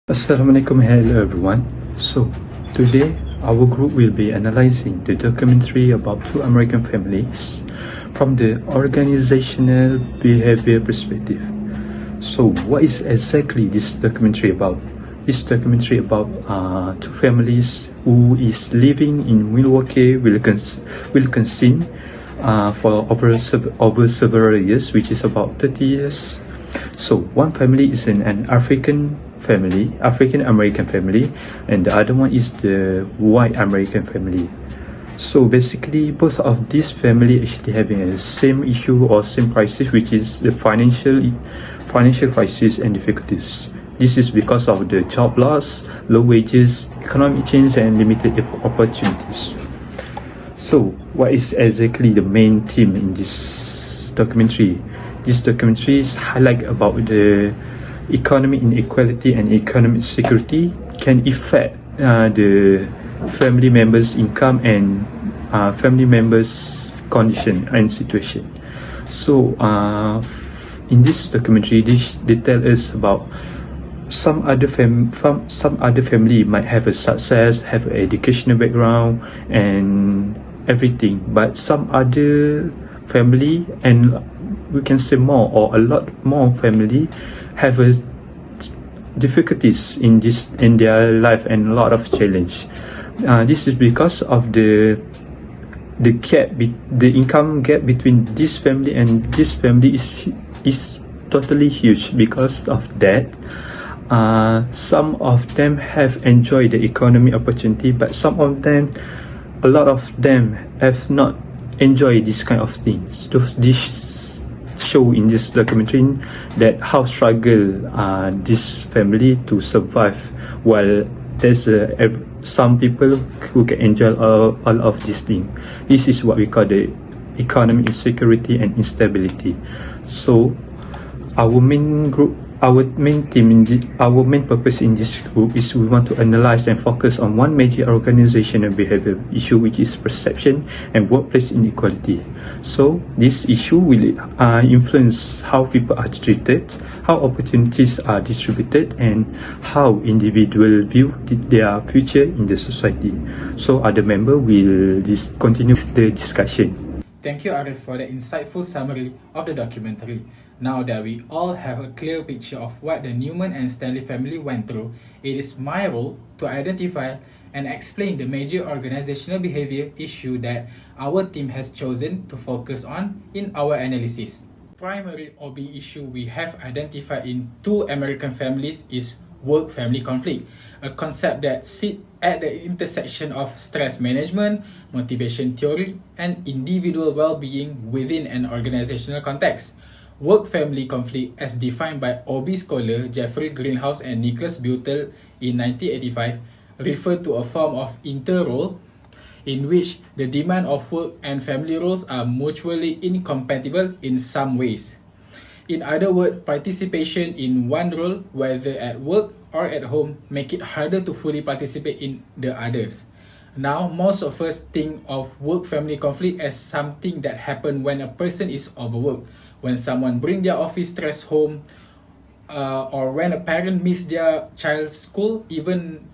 Assalamualaikum, hello everyone. So today our group will be analyzing the documentary about two American families from the organizational behavior perspective. So what is exactly this documentary about? This documentary about two families who is living in Milwaukee, Wisconsin for over several years, which is about 30 years. So one family is an African American family, and the other one is the white American family. So basically, both of these family actually having a same issue or same crisis, which is the financial crisis and difficulties. This is because of the job loss, low wages, economic change, and limited opportunities. So, what is exactly the main theme in this documentary? This documentary is highlight about the economic inequality and economic security can affect the family members' income and family members' condition and situation. So, in this documentary, they tell us about some other family might have a success, have an educational background and everything, but some other family, and we can say more or a lot more family, have a difficulties in their life and a lot of challenge. This is because of the income gap between this family and this family is totally huge. Because of that, some of them have enjoyed the economic opportunity, but a lot of them have not enjoyed this kind of things. This show in this documentary that how struggle this family to survive, while there's some people who can enjoy all of these things. This is what we call the economic insecurity and instability. So our main purpose in this group is we want to analyze and focus on one major organizational behavior issue, which is perception and workplace inequality. So this issue will influence how people are treated, how opportunities are distributed, and how individuals view their future in the society. So other members will continue the discussion. Thank you, Arif, for the insightful summary of the documentary. Now that we all have a clear picture of what the Newman and Stanley family went through, it is my role to identify and explain the major organizational behavior issue that our team has chosen to focus on in our analysis. Primary OB issue we have identified in two American families is work-family conflict, a concept that sits at the intersection of stress management, motivation theory, and individual well-being within an organizational context. Work-family conflict, as defined by OB scholar Jeffrey Greenhouse and Nicholas Butel in 1985, refer to a form of inter-role in which the demand of work and family roles are mutually incompatible in some ways. In other words, participation in one role, whether at work or at home, make it harder to fully participate in the others. Now, most of us think of work-family conflict as something that happens when a person is overworked, when someone brings their office stress home, or when a parent misses their child's school, even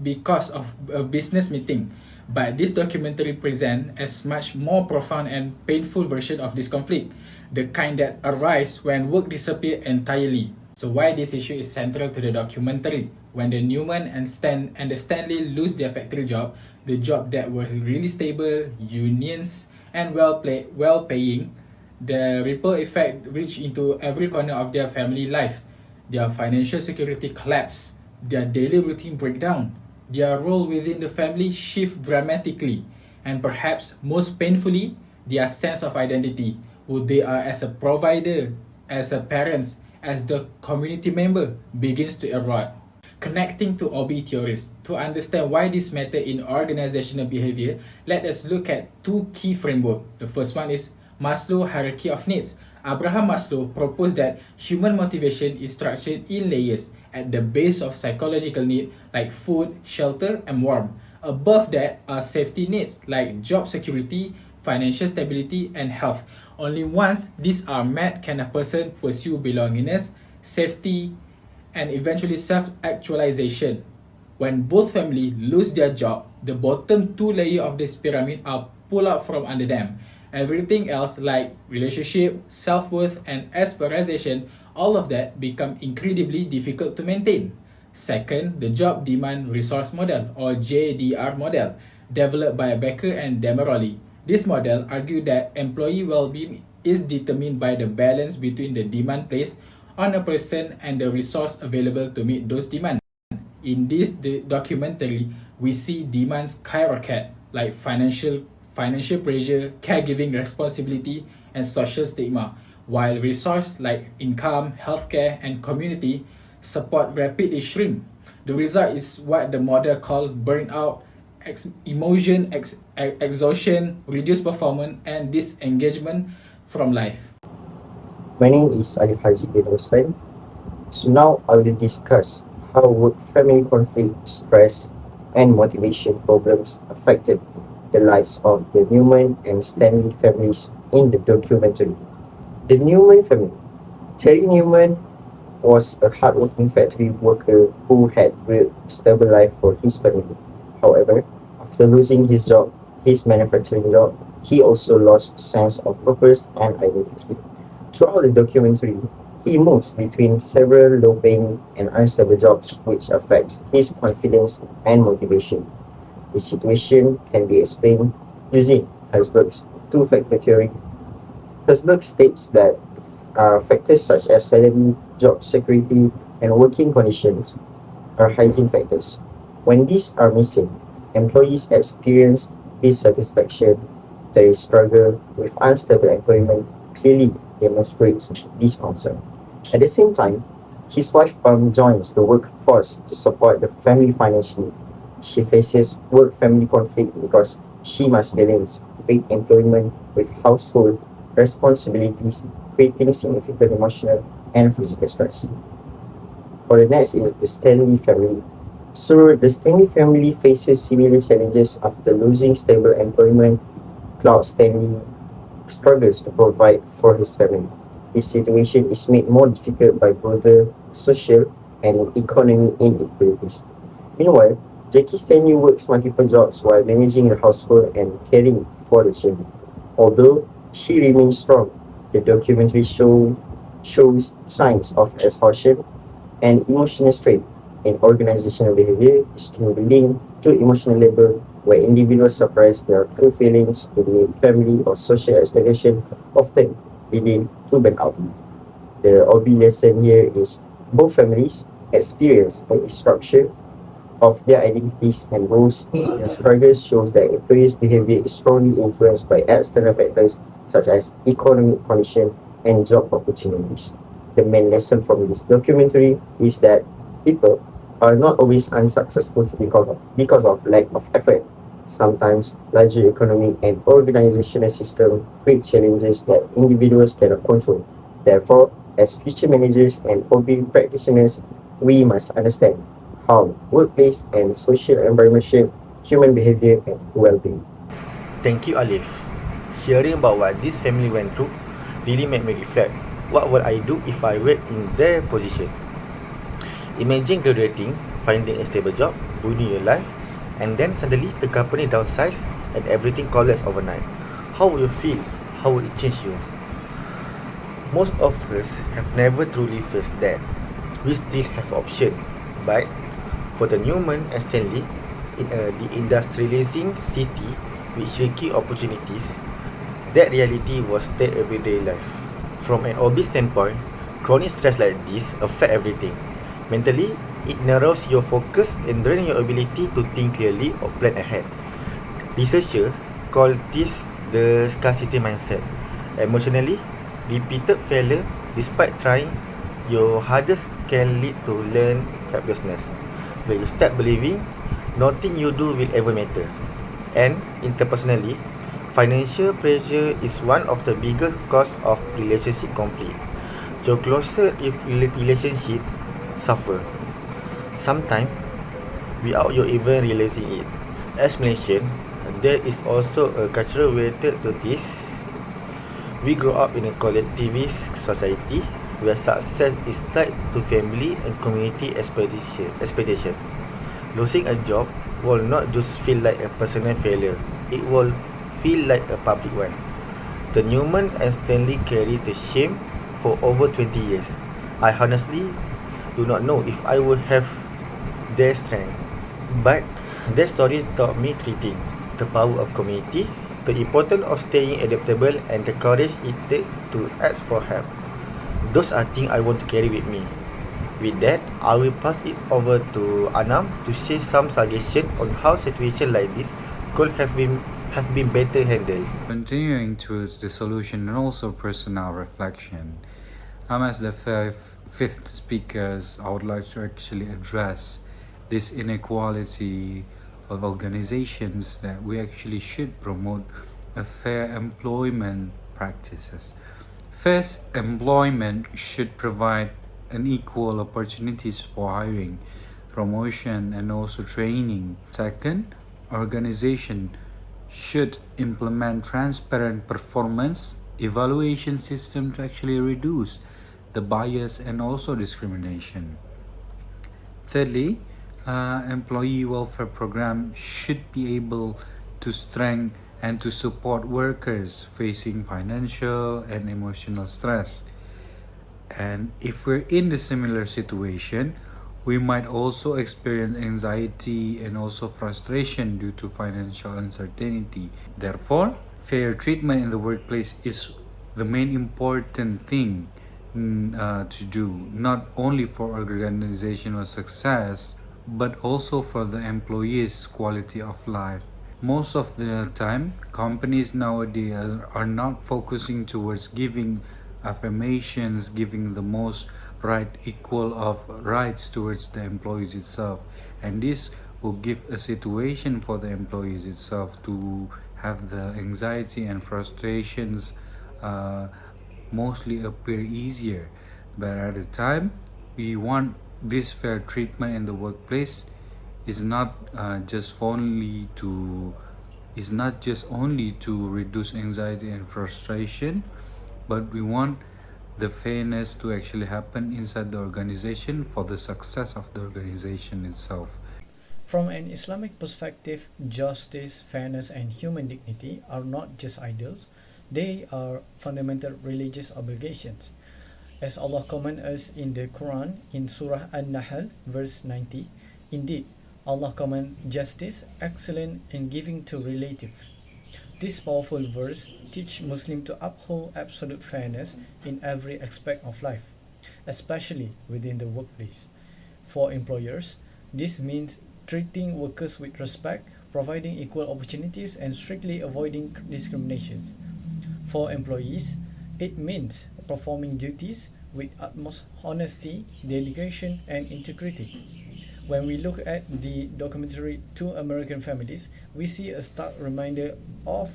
because of a business meeting. But this documentary presents a much more profound and painful version of this conflict, the kind that arises when work disappears entirely. So why this issue is central to the documentary? When the Newman and the Stanley lose their factory job, the job that was really stable, unions, and well-paying, the ripple effect reached into every corner of their family life. Their financial security collapsed, their daily routine break down, their role within the family shift dramatically, and perhaps most painfully, their sense of identity, who they are as a provider, as a parent, as the community member, begins to erode. Connecting to OB theories, to understand why this matter in organizational behavior, let us look at two key frameworks. The first one is Maslow's hierarchy of needs. Abraham Maslow proposed that human motivation is structured in layers at the base of psychological needs like food, shelter, and warmth. Above that are safety needs like job security, financial stability, and health. Only once these are met can a person pursue belongingness, safety, and eventually self-actualization. When both families lose their job, the bottom two layers of this pyramid are pulled out from under them. Everything else like relationship, self-worth, and aspiration, all of that become incredibly difficult to maintain. Second, the job demand resource model or JDR model developed by Becker and Demeroli. This model argued that employee well-being is determined by the balance between the demand placed on a person and the resource available to meet those demands. In this documentary, we see demands skyrocket like financial pressure, caregiving responsibility, and social stigma, while resources like income, healthcare, and community support rapidly shrink. The result is what the model called burnout, exhaustion, reduced performance, and disengagement from life. My name is Alif Haji bin Ruslan. So now I will discuss how work family conflict, stress, and motivation problems affected the lives of the Newman and Stanley families in the documentary. The Newman family. Terry Newman was a hardworking factory worker who had built a stable life for his family. However, after losing his manufacturing job, he also lost sense of purpose and identity. Throughout the documentary, he moves between several low-paying and unstable jobs, which affects his confidence and motivation. The situation can be explained using Herzberg's two-factor theory. Herzberg states that factors such as salary, job security, and working conditions are hygiene factors. When these are missing, employees experience dissatisfaction. Their struggle with unstable employment clearly demonstrates this concern. At the same time, his wife Pam joins the workforce to support the family financially. She faces work-family conflict because she must balance paid employment with household responsibilities, creating significant emotional and physical stress. For the next is the Stanley family. So the Stanley family faces similar challenges after losing stable employment. Claude Stanley struggles to provide for his family. This situation is made more difficult by broader social and economic inequalities. Meanwhile, Jackie Stanley works multiple jobs while managing the household and caring for the children. Although she remains strong, the documentary shows signs of exhaustion and emotional strain. In organizational behavior, this can be linked to emotional labor, where individuals suppress their true feelings to meet family or social expectation, often leading to burnout. The OB lesson here is both families experience a disruption of their identities and roles. Their struggles shows that employees' behavior is strongly influenced by external factors such as economic condition and job opportunities. The main lesson from this documentary is that people are not always unsuccessful because of lack of effort. Sometimes larger economic and organizational systems create challenges that individuals cannot control. Therefore, as future managers and OB practitioners, we must understand how workplace and social environment shape human behavior and well-being. Thank you, Alif. Hearing about what this family went through really made me reflect. What would I do if I were in their position? Imagine graduating, finding a stable job, building your life, and then suddenly the company downsized and everything collapsed overnight. How would you feel? How would it change you? Most of us have never truly faced that. We still have options, but for the Newman and Stanley, in a deindustrializing city with shrinking opportunities, that reality was their everyday life. From an OB standpoint, chronic stress like this affect everything. Mentally, it narrows your focus and drains your ability to think clearly or plan ahead. Researchers call this the scarcity mindset. Emotionally, repeated failure despite trying your hardest can lead to learned helplessness, where you start believing nothing you do will ever matter. And interpersonally, financial pressure is one of the biggest cause of relationship conflict. Your closer relationship suffer, sometimes without you even realizing it. As mentioned, there is also a cultural weighted to this. We grow up in a collectivist society where success is tied to family and community expectation. Losing a job will not just feel like a personal failure, it will feel like a public one. The Newman and Stanley carried the shame for over 20 years. I honestly do not know if I would have their strength, but their story taught me three things: the power of community, the importance of staying adaptable, and the courage it takes to ask for help. Those are things I want to carry with me. With that, I will pass it over to Anam to share some suggestions on how situations like this could have been better handled. Continuing towards the solution and also personal reflection, as the fifth speakers, I would like to actually address this inequality of organizations that we actually should promote a fair employment practices. First, employment should provide an equal opportunities for hiring, promotion, and also training. Second, organization should implement transparent performance evaluation system to actually reduce the bias and also discrimination. Thirdly, employee welfare program should be able to strengthen and to support workers facing financial and emotional stress. And if we're in the similar situation, we might also experience anxiety and also frustration due to financial uncertainty. Therefore, fair treatment in the workplace is the main important thing to do, not only for organizational success, but also for the employees' quality of life. Most of the time, companies nowadays are not focusing towards giving affirmations, giving the most right equal of rights towards the employees itself, and this will give a situation for the employees itself to have the anxiety and frustrations mostly appear easier. But at the time, we want this fair treatment in the workplace is not just only to reduce anxiety and frustration, but we want the fairness to actually happen inside the organization for the success of the organization itself. From an Islamic perspective, justice, fairness, and human dignity are not just ideals, they are fundamental religious obligations. As Allah commands us in the Quran in Surah An-Nahl, verse 90, indeed, Allah commands justice, excellence, and giving to relative. This powerful verse teaches Muslims to uphold absolute fairness in every aspect of life, especially within the workplace. For employers, this means treating workers with respect, providing equal opportunities, and strictly avoiding discriminations. For employees, it means performing duties with utmost honesty, dedication, and integrity. When we look at the documentary Two American Families, we see a stark reminder of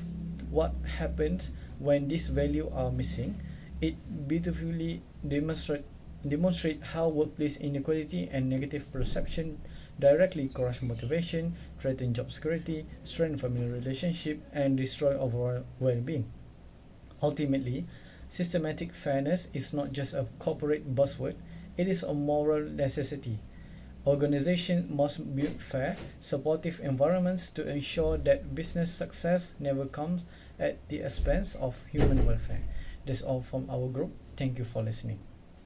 what happens when these values are missing. It beautifully demonstrate how workplace inequality and negative perception directly crush motivation, threaten job security, strain family relationship, and destroy overall well-being. Ultimately, systematic fairness is not just a corporate buzzword, it is a moral necessity. Organizations must build fair, supportive environments to ensure that business success never comes at the expense of human welfare. That's all from our group. Thank you for listening.